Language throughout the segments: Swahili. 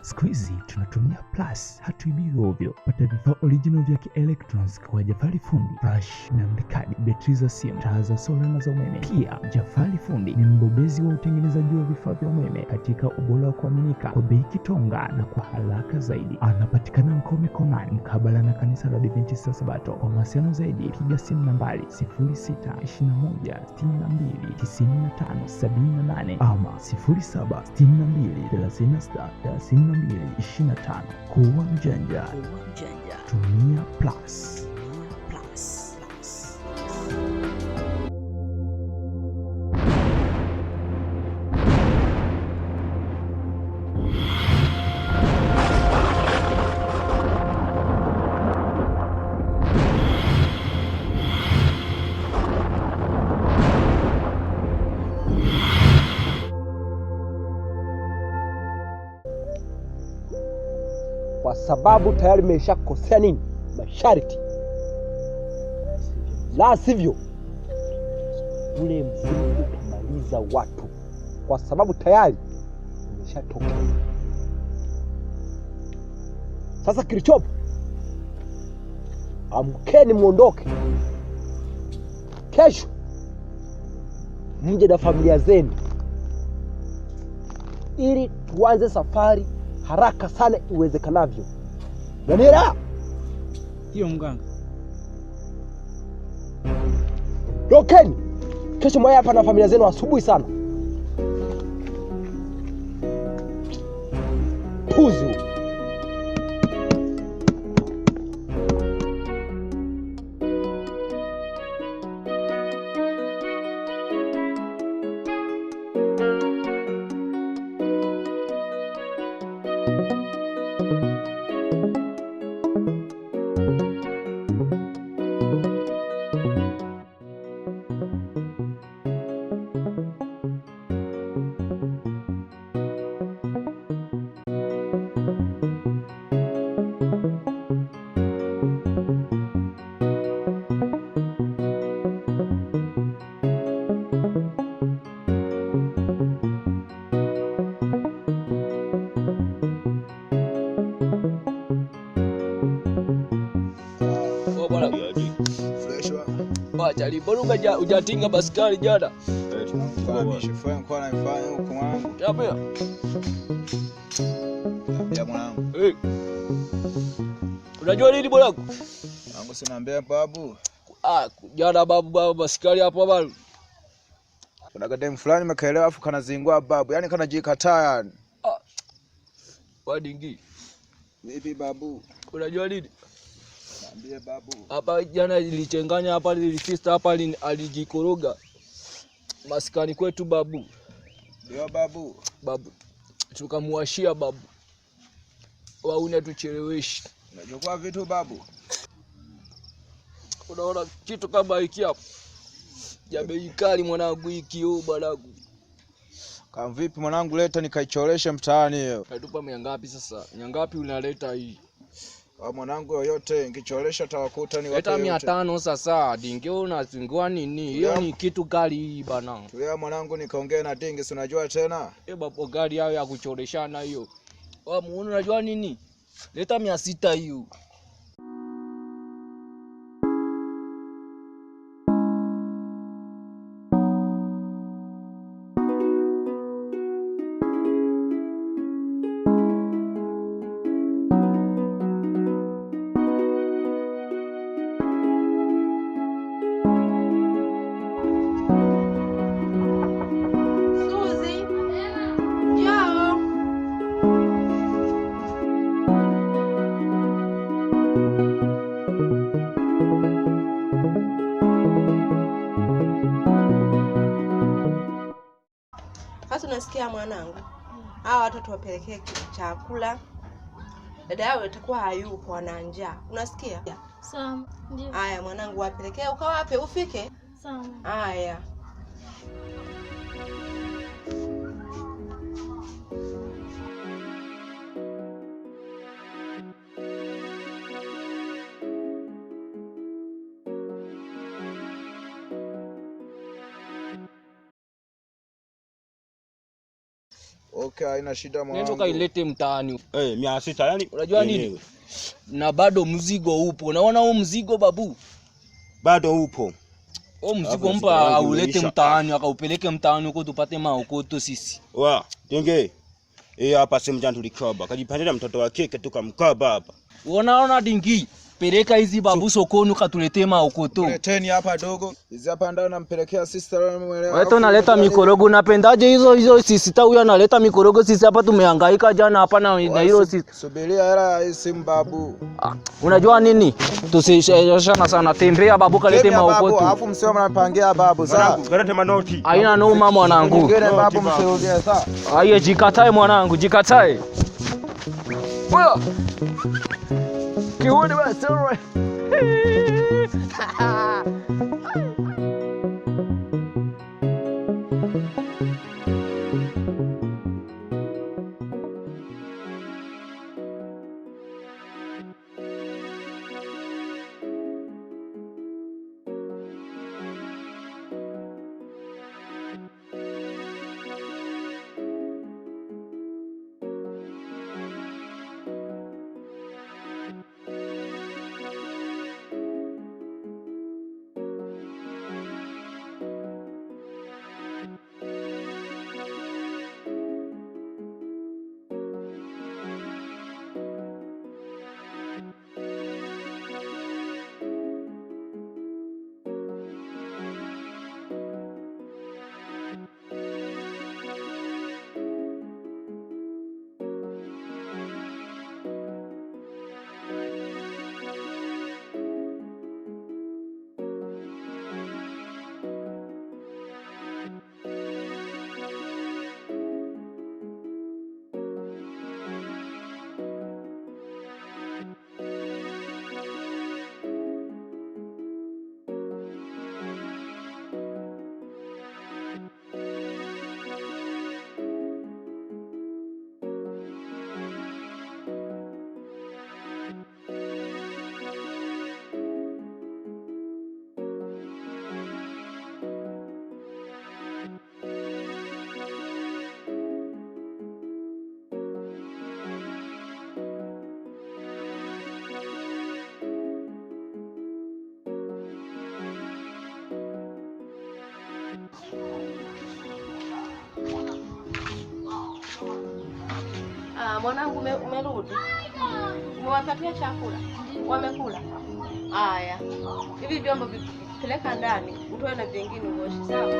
Siku hizi tunatumia Plus, hatuibiwi ovyo. Pata vifaa original vya electronics kwa Jafari Fundi, flash na mdikadi, betri za simu, taa za sola na za umeme. Pia Jafari Fundi ni mbobezi wa utengenezaji wa vifaa vya umeme katika ubora wa kuaminika, kwa bei kitonga na kwa haraka zaidi. Anapatikana Nkome Konani, mkabala na kanisa la Adventista Sabato. Kwa mawasiliano zaidi piga simu nambari 0621629578 ama 0762363225. Kuwa mjanja, tumia Plus. Kwa sababu tayari mmeshakosea nini masharti, la sivyo ule mzimu utamaliza watu, kwa sababu tayari umeshatoka. Sasa kilichopo, amkeni muondoke, kesho mje na familia zenu ili tuanze safari haraka sana iwezekanavyo. Daniela! Hiyo mganga. Dokeni! Kesho mwae hapa na familia zenu asubuhi sana. Puzu! Chali, mbona hujatinga baskari jana? Tunafanya kwa nafanya huko mwanangu. Yapi? Ya mwanangu. Unajua nini bwanangu? Mwanangu sinaambia babu. Jana babu baskari hapo bado. Kuna gadem fulani mekaelewa afu kanazingua babu. Yaani kanajikataa yani. Wadingi. Vipi babu? Unajua nini? Naambia babu. Hapa jana ilichanganya hapa ilifista hapa alijikoroga. Maskani kwetu babu. Ndio babu. Babu. Tukamuashia babu. Waune tucheleweshi. Unachukua vitu babu. Unaona kitu kama hiki hapo. Ya bei kali mwanangu hiki bwanangu. Kama vipi mwanangu, leta nikaichoreshe mtaani hiyo. Katupa ngapi sasa? Ngapi unaleta hii? Mwanangu yoyote nikichoresha tawakuta ni watu. Leta 500 sasa. Dingi unazingua nini? Hiyo ni kitu kali hii bana. Tulia mwanangu nikaongea na Dingi, si unajua tena? Bapo gari yao ya kuchoreshana hiyo. Muone unajua nini? Leta 600 hiyo. Unasikia mwanangu? Hawa watoto wapelekee chakula. Dada yao itakuwa hayupo, ana njaa. Unasikia? Sawa, ndio. Haya mwanangu, wapelekee ukawape ufike. Sawa. Haya. Okay, haina shida mwanangu. Nenda kailete mtaani. 600 yani. Unajua nini? Na bado mzigo upo. Unaona huo mzigo babu? Bado upo. Huo mzigo mpa aulete mtaani akaupeleke mtaani huko tupate maokoto sisi. Tenge. Hapa simu jangu tulikoba. Kajipandira mtoto wa kike tukamkaba hapa. Unaona dingi? Peleka hizi babu sokoni ukatuletee maokoto. Leteni hapa dogo. Hizi hapa ndao nampelekea sister anamuelewa. Wewe unaleta mikorogo, unapendaje hizo sister huyu analeta mikorogo, sisi hapa tumehangaika jana hapa na hilo sisi. Subiria hela hii simu babu. Unajua nini? Tusishana sana, tembea babu kalete maokoto. Alafu msio mnapangia babu sawa? Galete manoti. Haina noma mwanangu. Ngine babu msirudie sawa? Aye jikatae mwanangu, jikatae. Oya. Kione basi alright. Mwanangu umerudi. Umewapatia chakula? Wamekula? Haya. Hivi vyombo vipeleka ndani, utoe na vingine uoshe, sawa?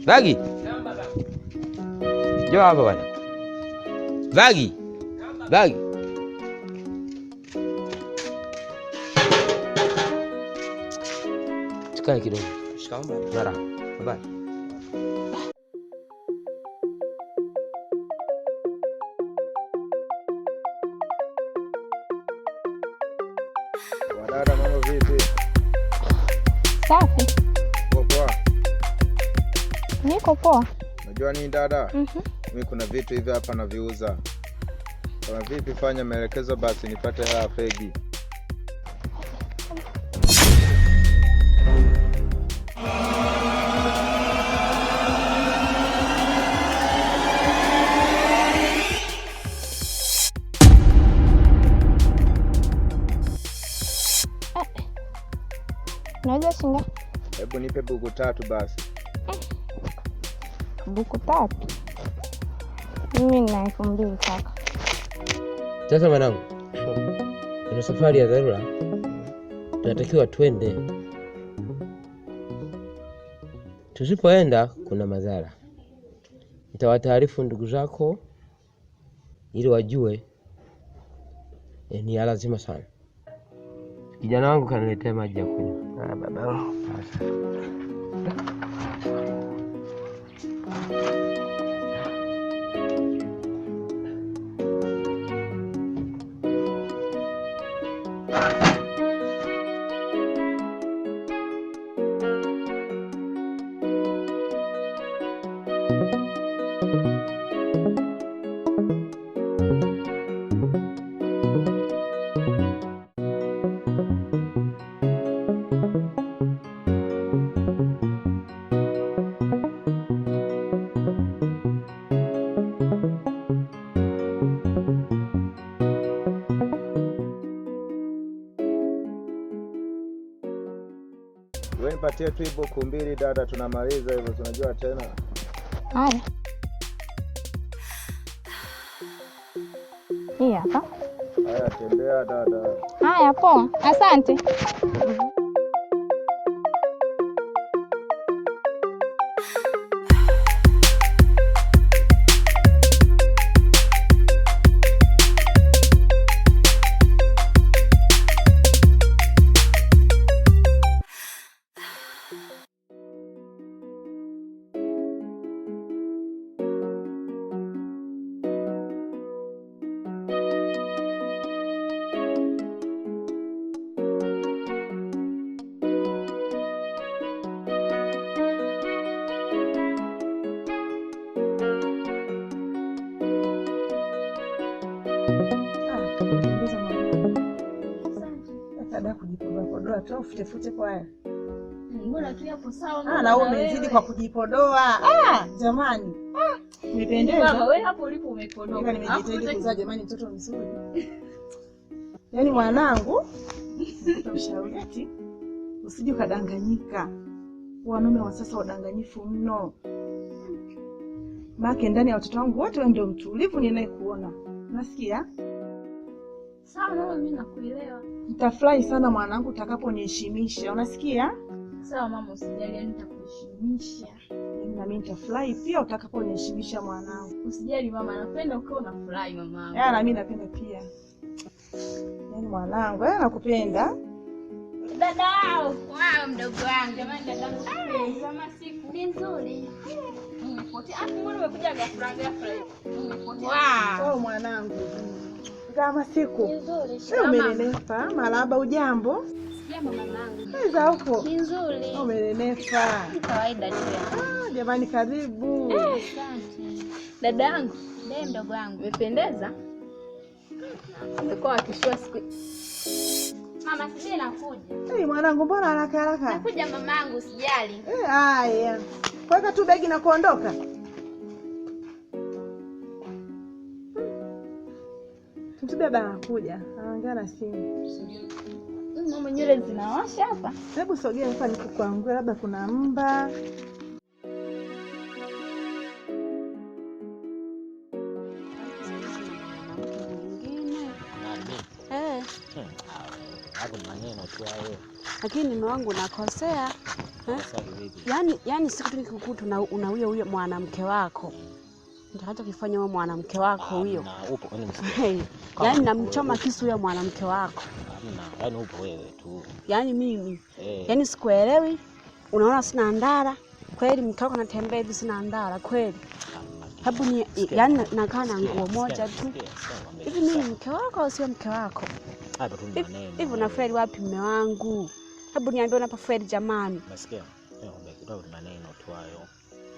Gagi. Njoo hapa bwana. Gagi. Chukua kidogo. Shikamoo baba. Marahaba. Baba. Wadada mambo vipi? Safi. Poa. Niko poa. Unajua nini dada? Mimi kuna vitu hivi hapa naviuza. Kama vipi fanya maelekezo basi nipate hela fegi. Unajua shinga? Hebu nipe buku 3 basi. Buku 3? Mimi nina 2000 kaka. Sasa mwanangu, kuna safari ya dharura, tunatakiwa twende. Tusipoenda kuna madhara. Nitawataarifu ndugu zako ili wajue ni lazima sana. Kijana wangu kaniletea maji ya kunywa. Baba. Wewe nipatie tu buku 2 dada, tunamaliza hivyo, tunajua tena. Haya. Hii hapa. Haya, tembea dada. Haya, poa. Asante. Kujipodoa tu ufute kwa haya. Mbona tu hapo sawa? Na wewe umezidi kwa kujipodoa. Jamani. Umependeza. Baba wewe hapo ulipo umepodoka. Nimejitahidi kuzaa jamani, mtoto mzuri. Yaani mwanangu, ushauri ati usije kadanganyika. Wanaume wa sasa wadanganyifu mno. Maana ndani ya watoto wangu wote wewe ndio mtulivu ninayekuona. Unasikia? Sawa, na mimi nakuelewa. Nitafurahi sana mwanangu utakaponiheshimisha. Unasikia? Sawa mama, usijali, nitakuheshimisha. Na mimi nitafurahi pia utakaponiheshimisha mwanangu. Usijali mama, napenda ukiwa unafurahi mama. Na mimi napenda pia. Yaani mwanangu, nakupenda. Dada, wao mdogo wangu. Jamani dada, kama siku ni nzuri. Hapo mbona umekuja ghafla ghafla hivi? Wow, mwanangu. Kama siku. Nzuri. Umenenepa, marahaba, ujambo? Jambo mamangu. Za huko? Nzuri. Umenenepa. Kawaida tu. Jamani karibu. Asante. Dada yangu, ndiye mdogo wangu. Umependeza? Ndio akishua siku. Mama sije nakuja. Mwanangu, mbona haraka haraka? Nakuja mamangu, usijali. Haya. Weka tu begi na kuondoka. Mtibeba anakuja. Anaongea na simu. Mama nywele zinawasha hapa. Hebu sogea hapa nikukuangue, labda kuna mba. Lakini mume wangu nakosea. Yaani siku tu nikikukuta una huyo mwanamke wako. Nitakacho kifanya wewe mwanamke wako huyo. Yaani namchoma kisu huyo mwanamke wako. Yaani upo wewe tu. Yaani mimi. Yaani sikuelewi. Unaona sina ndara. Kweli mke wako anatembea hivi sina ndara kweli. Hebu ni yaani nakaa na nguo moja tu. Hivi mimi mke wako au sio mke wako? Hapa tu maneno. Hivi unafeli wapi mume wangu? Hebu niambie unapofeli jamani. Nasikia. Kidogo maneno tu hayo.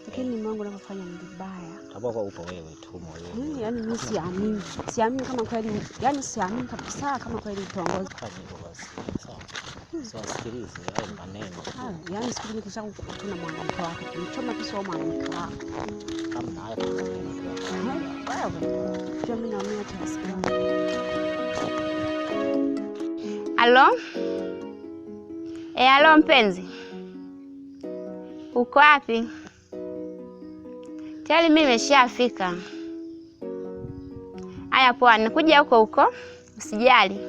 Lakini mume wangu anafanya vibaya. Hapo upo wewe tu moyo. Yaani mimi siamini. Siamini kama kweli, yaani siamini kabisa kama kweli utongoza. Sawa, sikilize hayo maneno. Yaani siku nyingi kisha kukutana mwanamke wako. Mchoma kisu wa mwanamke wako. Kama na hayo maneno. Wewe. Mimi naamini kiasi gani. Halo? Halo mpenzi. Uko wapi? Tayari mimi nimeshafika. Haya poa, nakuja huko. Usijali.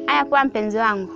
Haya poa mpenzi wangu.